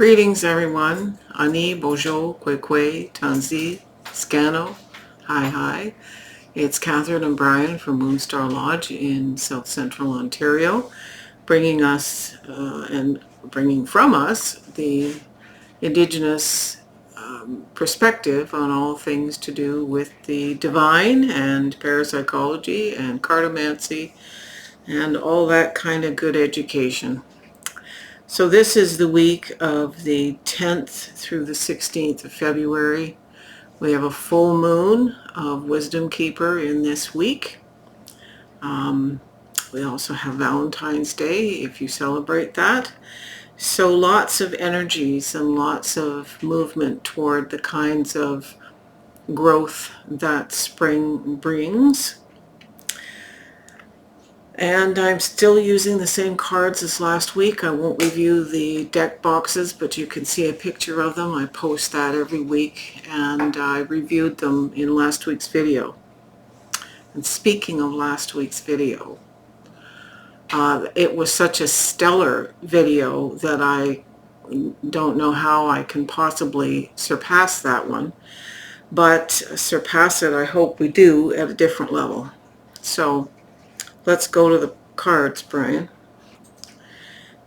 Greetings everyone. Ani, Bojo, Kwekwe, Tanzi, Scano. Hi. It's Catherine and Brian from Moonstarlodge in South Central Ontario, bringing us and bringing from us the Indigenous perspective on all things to do with the divine and parapsychology and cartomancy and all that kind of good education. So this is the week of the 10th through the 16th of February. We have a full moon of Wisdom Keeper in this week. We also have Valentine's Day if you celebrate that. So lots of energies and lots of movement toward the kinds of growth that spring brings. And I'm still using the same cards as last week. I won't review the deck boxes, but you can see a picture of them. I post that every week, and I reviewed them in last week's video. And speaking of last week's video, it was such a stellar video that I don't know how I can possibly surpass that one. But surpass it, I hope we do, at a different level. So let's go to the cards, Brian.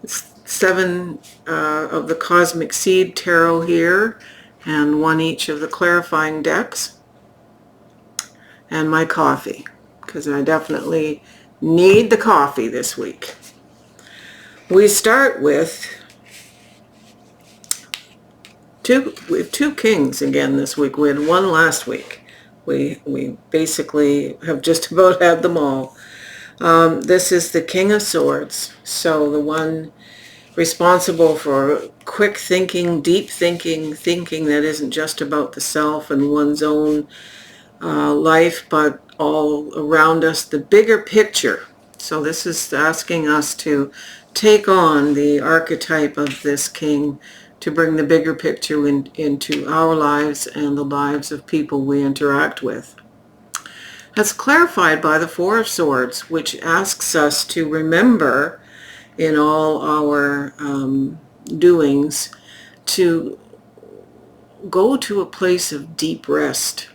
It's 7 of the Cosmic Seed Tarot here, and 1 each of the clarifying decks, and my coffee, because I definitely need the coffee this week. We start with we have 2 kings again this week. We had 1 last week. We basically have just about had them all. This is the King of Swords, so the one responsible for quick thinking, deep thinking that isn't just about the self and one's own life, but all around us, the bigger picture. So this is asking us to take on the archetype of this king to bring the bigger picture into our lives and the lives of people we interact with. That's clarified by the 4 of Swords, which asks us to remember in all our doings to go to a place of deep rest.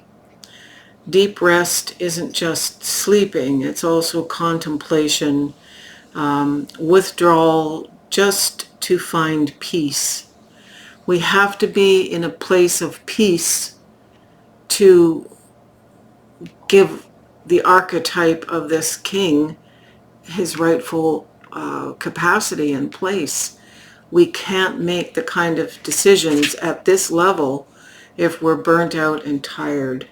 Deep rest isn't just sleeping, it's also contemplation, withdrawal, just to find peace. We have to be in a place of peace to give the archetype of this king his rightful capacity and place. We can't make the kind of decisions at this level if we're burnt out and tired.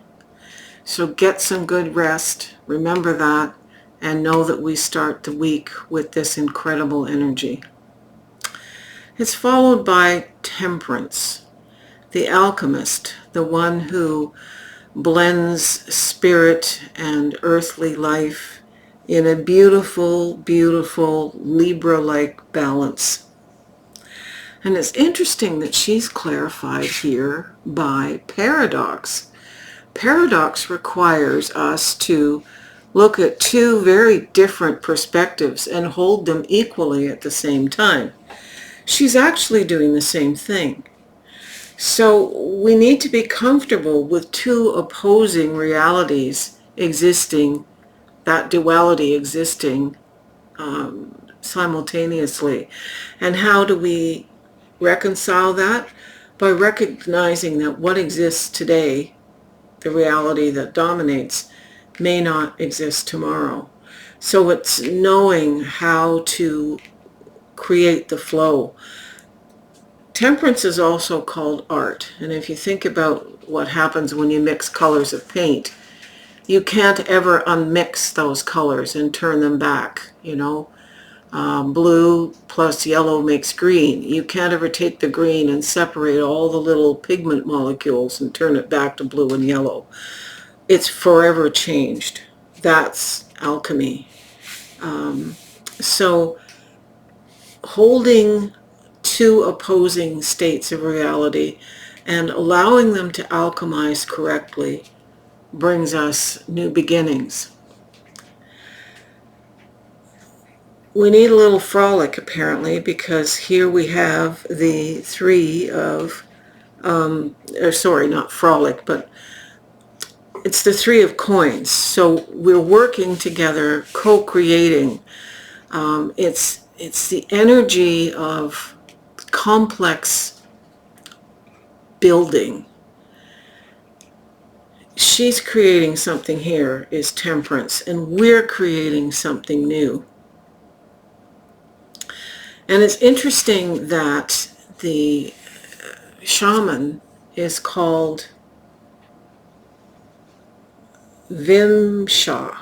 So get some good rest, remember that, and know that we start the week with this incredible energy. It's followed by Temperance, the alchemist, the one who blends spirit and earthly life in a beautiful, beautiful Libra-like balance. And it's interesting that she's clarified here by paradox. Paradox requires us to look at 2 very different perspectives and hold them equally at the same time. She's actually doing the same thing. So we need to be comfortable with 2 opposing realities existing, that duality existing simultaneously. And how do we reconcile that? By recognizing that what exists today, the reality that dominates, may not exist tomorrow. So it's knowing how to create the flow. Temperance is also called art, and if you think about what happens when you mix colors of paint, you can't ever unmix those colors and turn them back, blue plus yellow makes green. You can't ever take the green and separate all the little pigment molecules and turn it back to blue and yellow. It's forever changed. That's alchemy. So holding 2 opposing states of reality and allowing them to alchemize correctly brings us new beginnings. we need a little frolic apparently, because here we have the three of, or sorry, not frolic, but it's the three of coins. So we're working together, co-creating. It's the energy of complex building. She's creating something here, is temperance, and we're creating something new. And it's interesting that the shaman is called Vimsha.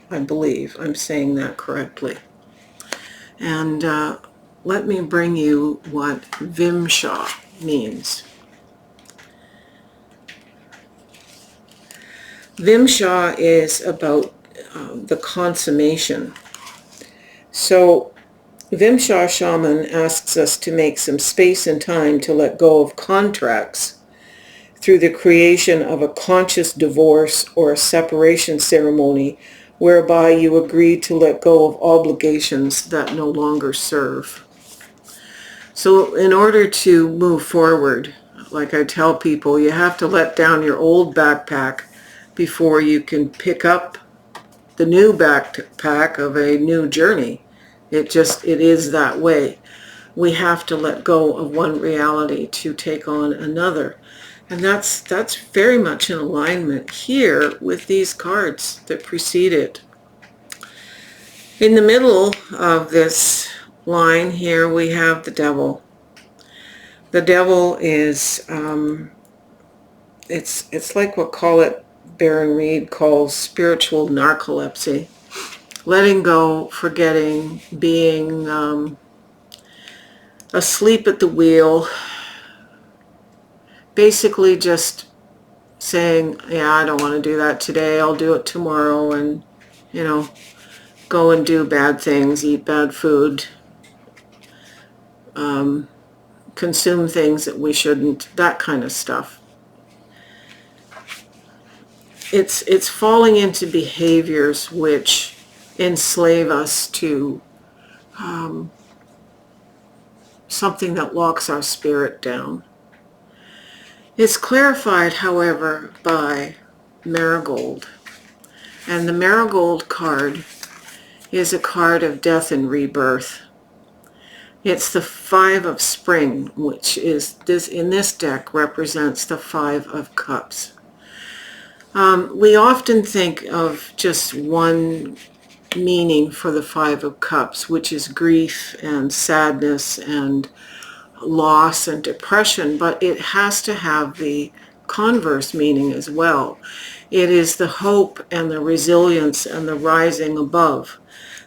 I believe I'm saying that correctly. And let me bring you what Vimsha means. Vimsha is about the consummation. So Vimsha shaman asks us to make some space and time to let go of contracts through the creation of a conscious divorce or a separation ceremony whereby you agree to let go of obligations that no longer serve. So in order to move forward, like I tell people, you have to let down your old backpack before you can pick up the new backpack of a new journey. It is that way. We have to let go of one reality to take on another. And that's very much in alignment here with these cards that precede it. In the middle of this line here, we have the devil. The devil is, it's like what Baron Reed calls spiritual narcolepsy. Letting go, forgetting, being asleep at the wheel, basically just saying, yeah, I don't want to do that today, I'll do it tomorrow, and, go and do bad things, eat bad food, consume things that we shouldn't, that kind of stuff. It's falling into behaviors which enslave us to something that locks our spirit down. It's clarified, however, by Marigold. And the Marigold card is a card of death and rebirth. It's the Five of Spring, which is in this deck represents the Five of Cups. We often think of just one meaning for the Five of Cups, which is grief and sadness and loss and depression, but it has to have the converse meaning as well. It is the hope and the resilience and the rising above.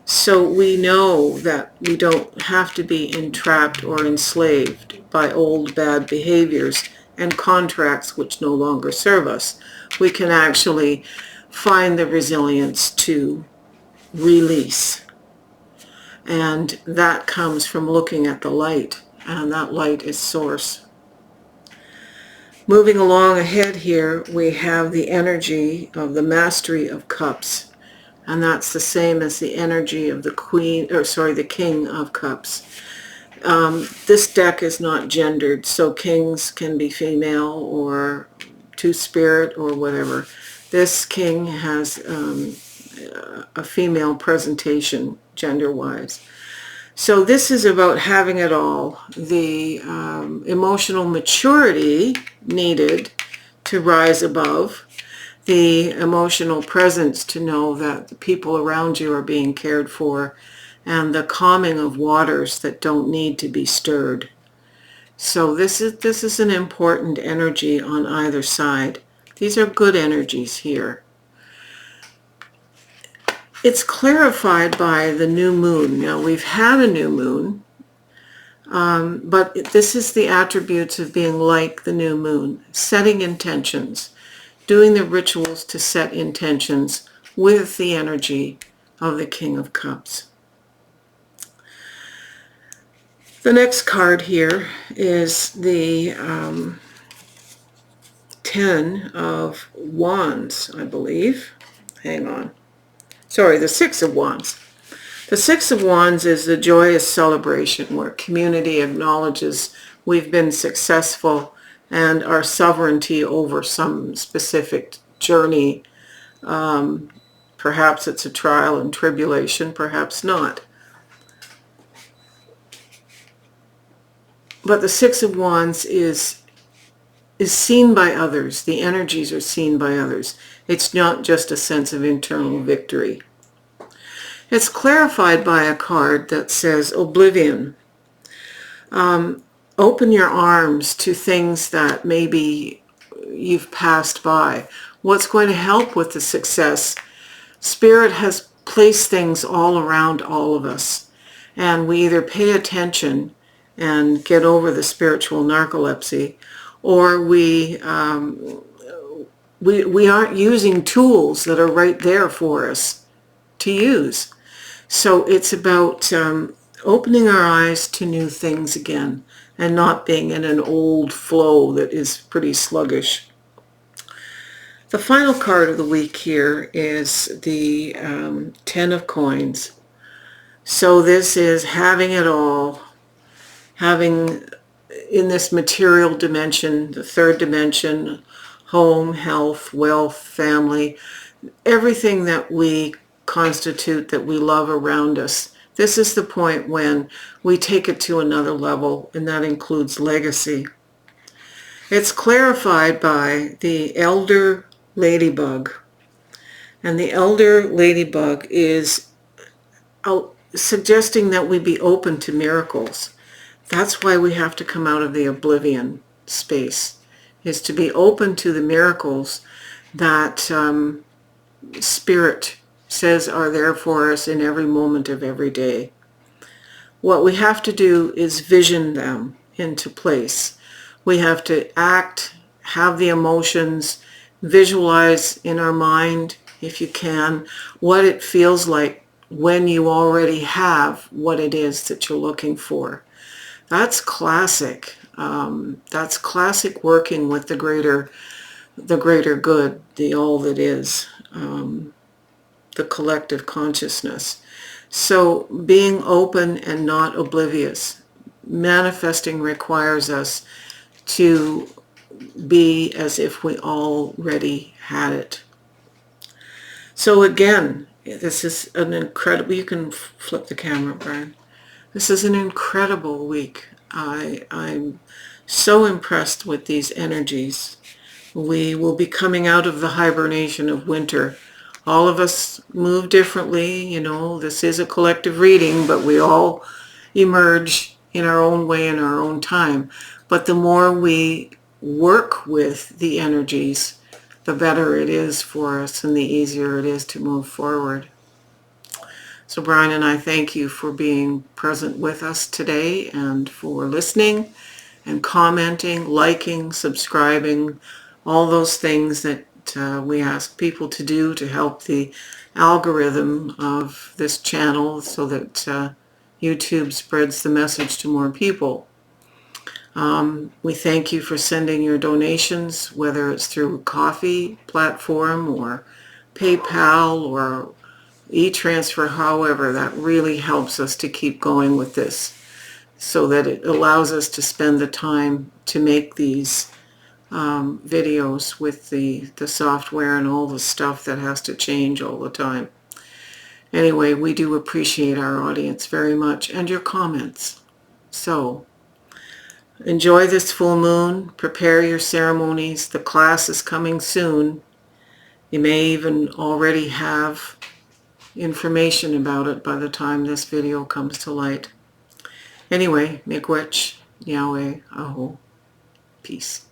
So we know that we don't have to be entrapped or enslaved by old bad behaviors and contracts which no longer serve us. We can actually find the resilience to release. And that comes from looking at the light, and that light is source. Moving along ahead here, we have the energy of the Mastery of Cups, and that's the same as the energy of the King of Cups. This deck is not gendered, so kings can be female or two-spirit or whatever. This king has a female presentation gender-wise. So this is about having it all, the emotional maturity needed to rise above, the emotional presence to know that the people around you are being cared for, and the calming of waters that don't need to be stirred. So this is an important energy on either side. These are good energies here. It's clarified by the new moon. Now, we've had a new moon, but this is the attributes of being like the new moon, setting intentions, doing the rituals to set intentions with the energy of the King of Cups. The next card here is the Ten of Wands, I believe. Hang on. Sorry, the Six of Wands. The Six of Wands is a joyous celebration where community acknowledges we've been successful and our sovereignty over some specific journey. Perhaps it's a trial and tribulation, perhaps not. But the Six of Wands is seen by others. The energies are seen by others. It's not just a sense of internal victory. It's clarified by a card that says oblivion. Open your arms to things that maybe you've passed by. What's going to help with the success? Spirit has placed things all around all of us, and we either pay attention and get over the spiritual narcolepsy, or we aren't using tools that are right there for us to use. So it's about opening our eyes to new things again and not being in an old flow that is pretty sluggish. The final card of the week here is the Ten of Coins. So this is having it all, having in this material dimension, the third dimension, home, health, wealth, family, everything that we constitute, that we love around us. This is the point when we take it to another level, and that includes legacy. It's clarified by the Elder Ladybug. And the Elder Ladybug is suggesting that we be open to miracles. That's why we have to come out of the oblivion space, is to be open to the miracles that Spirit says are there for us in every moment of every day. What we have to do is vision them into place. We have to act, have the emotions, visualize in our mind, if you can, what it feels like when you already have what it is that you're looking for. That's classic. That's classic working with the greater good, the all that is. The collective consciousness. So being open and not oblivious. Manifesting requires us to be as if we already had it. So again, this is an incredible, you can flip the camera, Brian. This is an incredible week. I'm so impressed with these energies. We will be coming out of the hibernation of winter. All of us move differently, you know, this is a collective reading, but we all emerge in our own way in our own time. But the more we work with the energies, the better it is for us and the easier it is to move forward. So Brian and I thank you for being present with us today and for listening and commenting, liking, subscribing, all those things that we ask people to do to help the algorithm of this channel so that YouTube spreads the message to more people. We thank you for sending your donations, whether it's through Coffee platform or PayPal or e-transfer, however, that really helps us to keep going with this so that it allows us to spend the time to make these videos with the software and all the stuff that has to change all the time. Anyway, we do appreciate our audience very much and your comments. So enjoy this full moon, prepare your ceremonies. The class is coming soon. You may even already have information about it by the time this video comes to light. Anyway, miigwech, Yahweh, Aho, peace.